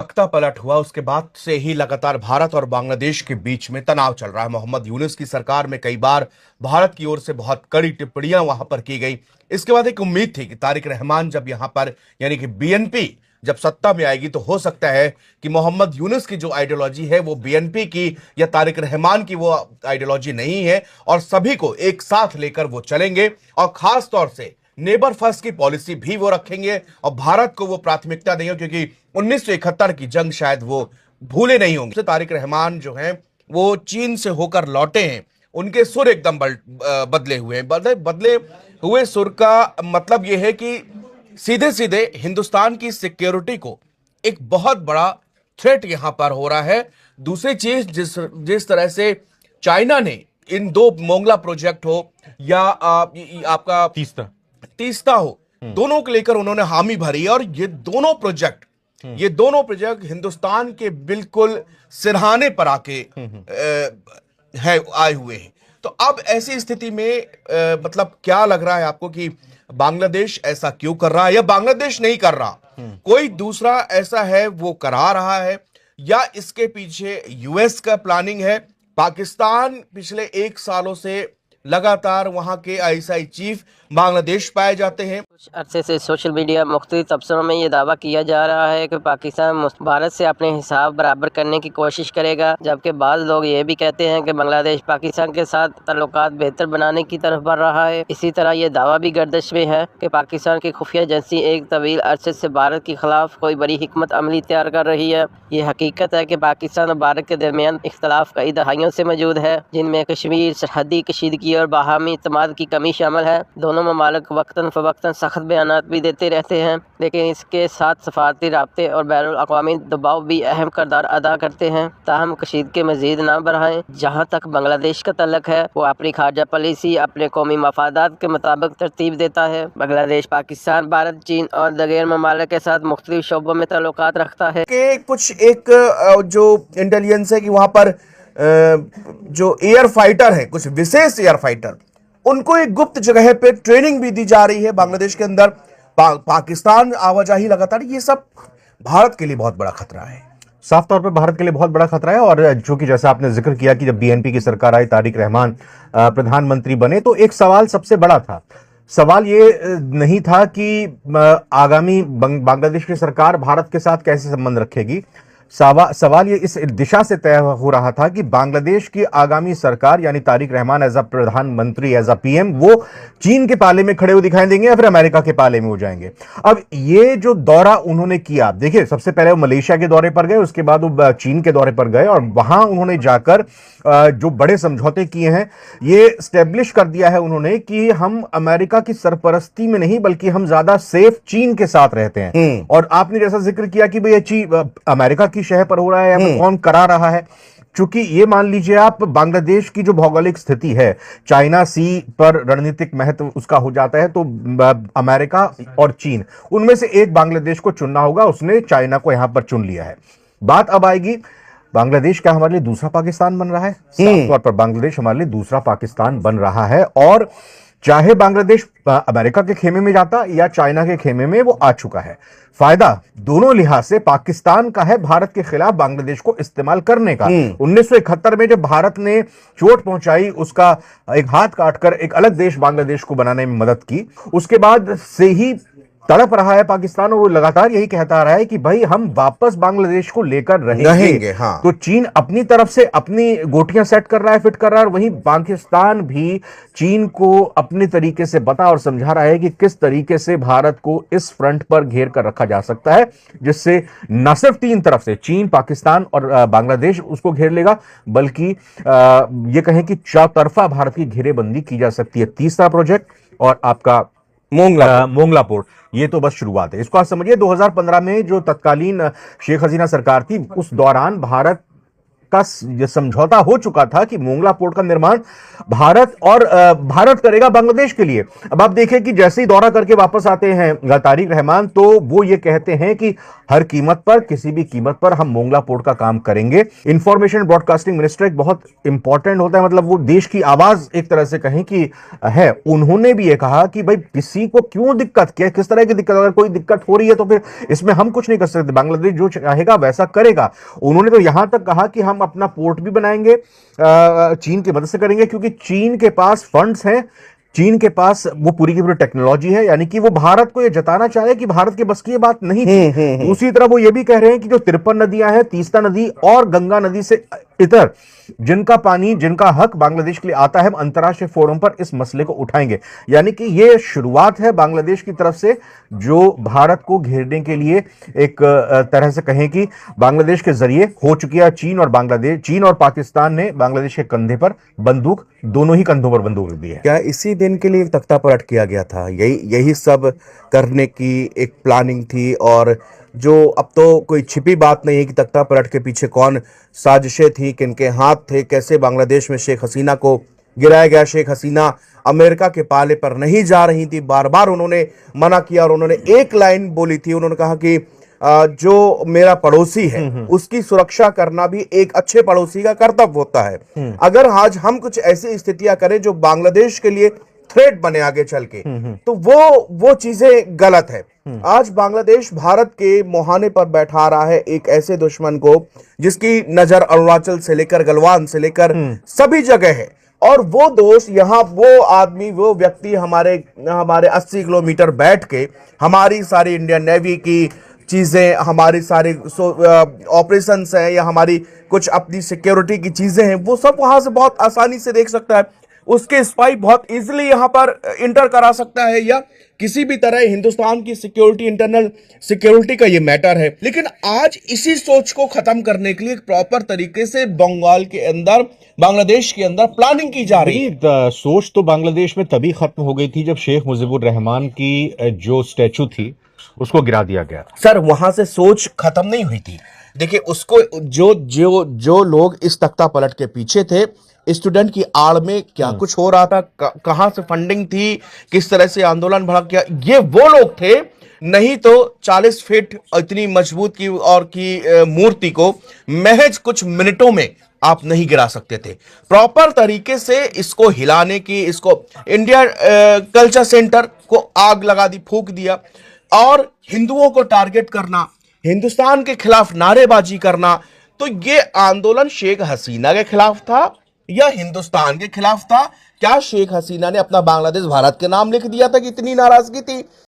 तख्ता पलट हुआ उसके बाद से ही लगातार भारत और बांग्लादेश के बीच में तनाव चल रहा है। मोहम्मद यूनुस की सरकार में कई बार भारत की ओर से बहुत कड़ी टिप्पणियां वहां पर की गई। इसके बाद एक उम्मीद थी कि तारिक रहमान जब यहां पर यानी कि बीएनपी जब सत्ता में आएगी तो हो सकता है कि मोहम्मद यूनुस की जो आइडियोलॉजी है वो बीएनपी की या तारिक रहमान की वो आइडियोलॉजी नहीं है और सभी को एक साथ लेकर वो चलेंगे और खास तौर से नेबर फर्स्ट की पॉलिसी भी वो रखेंगे और भारत को वो प्राथमिकता देंगे, क्योंकि 1971 की जंग शायद वो भूले नहीं होंगे। तारिक रहमान जो हैं वो चीन से होकर लौटे हैं, उनके सुर एकदम बदले हुए हैं। बदले हुए सुर का मतलब यह है कि सीधे सीधे हिंदुस्तान की सिक्योरिटी को एक बहुत बड़ा थ्रेट यहां पर हो रहा है। दूसरी चीज, जिस तरह से चाइना ने इन दो मोंगला प्रोजेक्ट हो या आपका तीस्ता हो, दोनों को लेकर उन्होंने हामी भरी और ये दोनों प्रोजेक्ट हिंदुस्तान के बिल्कुल सिरहाने पर आके है आए हुए हैं। तो अब ऐसी स्थिति में मतलब क्या लग रहा है आपको कि बांग्लादेश ऐसा क्यों कर रहा है, या बांग्लादेश नहीं कर रहा, कोई दूसरा ऐसा है वो करा रहा है, या इसके पीछे यूएस का प्लानिंग है? पाकिस्तान पिछले 1 सालों से लगातार वहां के आईएसआई चीफ बांग्लादेश पाए जाते हैं। कुछ अरसे से सोशल मीडिया मुख्तलिफ तबसरों में ये दावा किया जा रहा है कि पाकिस्तान भारत से अपने हिसाब बराबर करने की कोशिश करेगा, जबकि बाद लोग ये भी कहते हैं कि बांग्लादेश पाकिस्तान के साथ ताल्लुकात बेहतर बनाने की तरफ बढ़ रहा है। इसी तरह ये दावा भी गर्दिश में है कि पाकिस्तान की खुफिया एजेंसी एक तवील अरसे से भारत के खिलाफ कोई बड़ी हिकमत अमली तैयार कर रही है। ये हकीकत है कि पाकिस्तान और भारत के दरमियान इख्तलाफ कई दहाइयों से मौजूद है, जिनमें कश्मीर, सरहदी कशीदगी और बाहमी इत्तेमाद की कमी शामिल है। दोनों ममालिक वक्तन फवक्तन सख्त बयानात भी देते रहते हैं, लेकिन इसके साथ सफारती राब्ते और बैनुल अक़वामी दबाव भी अहम किरदार अदा करते हैं। ताहम कशीदगी मज़ीद ना बढ़ाएं। जहाँ तक बांग्लादेश का तल्लक है, वो अपनी खारजा पॉलिसी अपने कौमी मफादात के मुताबिक तरतीब देता है। बांग्लादेश पाकिस्तान, भारत, चीन और दीगर ममालिक के साथ मुख्तलिफ शोबों में ताल्लुकात रखता है। कि कुछ एक जो इंटेलिजेंस है कि वहां पर जो एयर फाइटर है, कुछ विशेष एयर फाइटर, उनको एक गुप्त जगह पे ट्रेनिंग भी दी जा रही है बांग्लादेश के अंदर। पाकिस्तान आवाजाही लगातार, ये सब भारत के लिए बहुत बड़ा खतरा है। साफ तौर पर भारत के लिए बहुत बड़ा खतरा है। और जो कि जैसा आपने जिक्र किया कि जब बीएनपी की सरकार आई, तारिक रहमान प्रधानमंत्री बने, तो एक सवाल सबसे बड़ा था। सवाल ये नहीं था कि आगामी बांग्लादेश की सरकार भारत के साथ कैसे संबंध रखेगी। सवाल ये इस दिशा से तय हो रहा था कि बांग्लादेश की आगामी सरकार यानी तारिक रहमान एज अ प्रधानमंत्री, एज अ पीएम, वो चीन के पाले में खड़े हो दिखाई देंगे या फिर अमेरिका के पाले में हो जाएंगे। अब ये जो दौरा उन्होंने किया, देखिए, सबसे पहले वो मलेशिया के दौरे पर गए, उसके बाद वो चीन के दौरे पर गए और वहां उन्होंने जाकर जो बड़े समझौते किए हैं, ये स्टेब्लिश कर दिया है उन्होंने कि हम अमेरिका की सरपरस्ती में नहीं बल्कि हम ज्यादा सेफ चीन के साथ रहते हैं। और आपने जैसा जिक्र किया कि भाई अमेरिका की शहर पर हो रहा है या फिर कौन करा रहा है, चूंकि ये मान लीजिए आप, बांग्लादेश की जो भौगोलिक स्थिति है, चाइना सी पर रणनीतिक महत्व उसका हो जाता है, तो अमेरिका और चीन, उनमें से एक बांग्लादेश को चुनना होगा। उसने चाइना को यहां पर चुन लिया है। बात अब आएगी, बांग्लादेश क्या हमारे लिए दूसरा पाकिस्तान बन रहा है? साफ तौर पर बांग्लादेश हमारे लिए दूसरा पाकिस्तान बन रहा है। और चाहे बांग्लादेश अमेरिका के खेमे में जाता या चाइना के खेमे में, वो आ चुका है। फायदा दोनों लिहाज से पाकिस्तान का है भारत के खिलाफ बांग्लादेश को इस्तेमाल करने का। 1971 में जब भारत ने चोट पहुंचाई, उसका एक हाथ काटकर एक अलग देश बांग्लादेश को बनाने में मदद की, उसके बाद से ही तड़प रहा है पाकिस्तान और वो लगातार यही कहता रहा है कि भाई हम वापस बांग्लादेश को लेकर रहेंगे। हाँ। तो चीन अपनी तरफ से अपनी गोटियां सेट कर रहा है, फिट कर रहा है, और वहीं पाकिस्तान भी चीन को अपने तरीके से बता और समझा रहा है कि किस तरीके से भारत को इस फ्रंट पर घेर कर रखा जा सकता है, जिससे न सिर्फ तीन तरफ से चीन, पाकिस्तान और बांग्लादेश उसको घेर लेगा, बल्कि यह कहें कि चौतरफा भारत की घेरेबंदी की जा सकती है। तीसरा प्रोजेक्ट और आपका मोंगलापुर, ये तो बस शुरुआत है। इसको आप समझिए, 2015 में जो तत्कालीन शेख हसीना सरकार थी, उस दौरान भारत का ये समझौता हो चुका था कि मोंगला पोर्ट का निर्माण भारत करेगा बांग्लादेश के लिए। अब आप देखें कि जैसे ही दौरा करके वापस आते हैं तारिक रहमान, तो वो ये कहते हैं कि हर कीमत पर, किसी भी कीमत पर हम मोंगला पोर्ट का काम करेंगे। इंफॉर्मेशन ब्रॉडकास्टिंग मिनिस्टर एक बहुत इंपॉर्टेंट होता है, मतलब वो देश की आवाज एक तरह से कहें कि है। उन्होंने भी ये कहा कि भाई किसी को क्यों दिक्कत, क्या किस तरह की दिक्कत, अगर कोई दिक्कत हो रही है तो फिर इसमें हम कुछ नहीं कर सकते, बांग्लादेश जो चाहेगा वैसा करेगा। उन्होंने तो यहां तक कहा कि हम अपना पोर्ट भी बनाएंगे, चीन की मदद से करेंगे, क्योंकि चीन के पास फंड्स हैं, चीन के पास वो पूरी की पूरी टेक्नोलॉजी है। यानी कि वो भारत को ये जताना चाहे कि भारत के बस की ये बात नहीं थी। दूसरी तरफ वो ये भी कह रहे हैं कि जो 53 नदियां हैं, तीस्ता नदी और गंगा नदी से इतर जिनका पानी, जिनका हक बांग्लादेश के लिए आता है, हम अंतर्राष्ट्रीय फोरम पर इस मसले को उठाएंगे। यानी कि ये शुरुआत है बांग्लादेश की तरफ से, जो भारत को घेरने के लिए एक तरह से कहें कि बांग्लादेश के जरिए हो चुकी है। चीन और पाकिस्तान ने बांग्लादेश के कंधे पर बंदूक, दोनों ही कंधों पर बंदूक रख दी है। क्या इसी दिन के लिए तख्ता पलट किया गया था? यही सब करने की एक प्लानिंग थी, और जो अब तो कोई छिपी बात नहीं है कि तख्ता पलट के पीछे कौन साजिशें थी, किनके हाथ थे, कैसे बांग्लादेश में शेख हसीना को गिराया गया। शेख हसीना अमेरिका के पाले पर नहीं जा रही थी, बार बार उन्होंने मना किया, और उन्होंने एक लाइन बोली थी, उन्होंने कहा कि जो मेरा पड़ोसी है उसकी सुरक्षा करना भी एक अच्छे पड़ोसी का कर्तव्य होता है। अगर आज हम कुछ ऐसी स्थितियां करें जो बांग्लादेश के लिए थ्रेट बने आगे चल के, तो वो चीजें गलत है। आज बांग्लादेश भारत के मुहाने पर बैठा रहा है एक ऐसे दुश्मन को जिसकी नजर अरुणाचल से लेकर गलवान से लेकर सभी जगह है, और वो दोस्त यहाँ, वो आदमी, वो व्यक्ति हमारे 80 किलोमीटर बैठ के हमारी सारी इंडियन नेवी की चीजें, हमारी सारी ऑपरेशंस हैं, या हमारी कुछ अपनी सिक्योरिटी की चीजें हैं, वो सब वहां से बहुत आसानी से देख सकता है। उसके स्पाई बहुत इजीली यहां पर इंटर करा सकता है, या किसी भी तरह हिंदुस्तान की सिक्योरिटी, इंटरनल सिक्योरिटी का ये मैटर है। लेकिन आज इसी सोच को खत्म करने के लिए एक प्रॉपर तरीके से बंगाल के अंदर, बांग्लादेश के अंदर प्लानिंग की जा रही है। सोच तो बांग्लादेश में तभी खत्म हो गई थी जब शेख मुजीबुर रहमान की जो स्टैचू थी उसको गिरा दिया गया। सर, वहां से सोच खत्म नहीं हुई थी। देखिए, उसको जो लोग इस तख्ता पलट के पीछे थे, स्टूडेंट की आड़ में क्या कुछ हो रहा था, कहां से फंडिंग थी, किस तरह से आंदोलन भड़क गया, ये वो लोग थे। नहीं तो 40 फीट इतनी मजबूत की और की मूर्ति को महज कुछ मिनटों में आप नहीं गिरा सकते थे। प्रॉपर तरीके से इसको हिलाने की, इसको इंडिया कल्चर सेंटर को आग लगा दी, फूंक दिया, और हिंदुओं को टारगेट करना, हिंदुस्तान के खिलाफ नारेबाजी करना। तो ये आंदोलन शेख हसीना के खिलाफ था या हिंदुस्तान के खिलाफ था? क्या शेख हसीना ने अपना बांग्लादेश भारत के नाम लिख दिया था कि इतनी नाराजगी थी?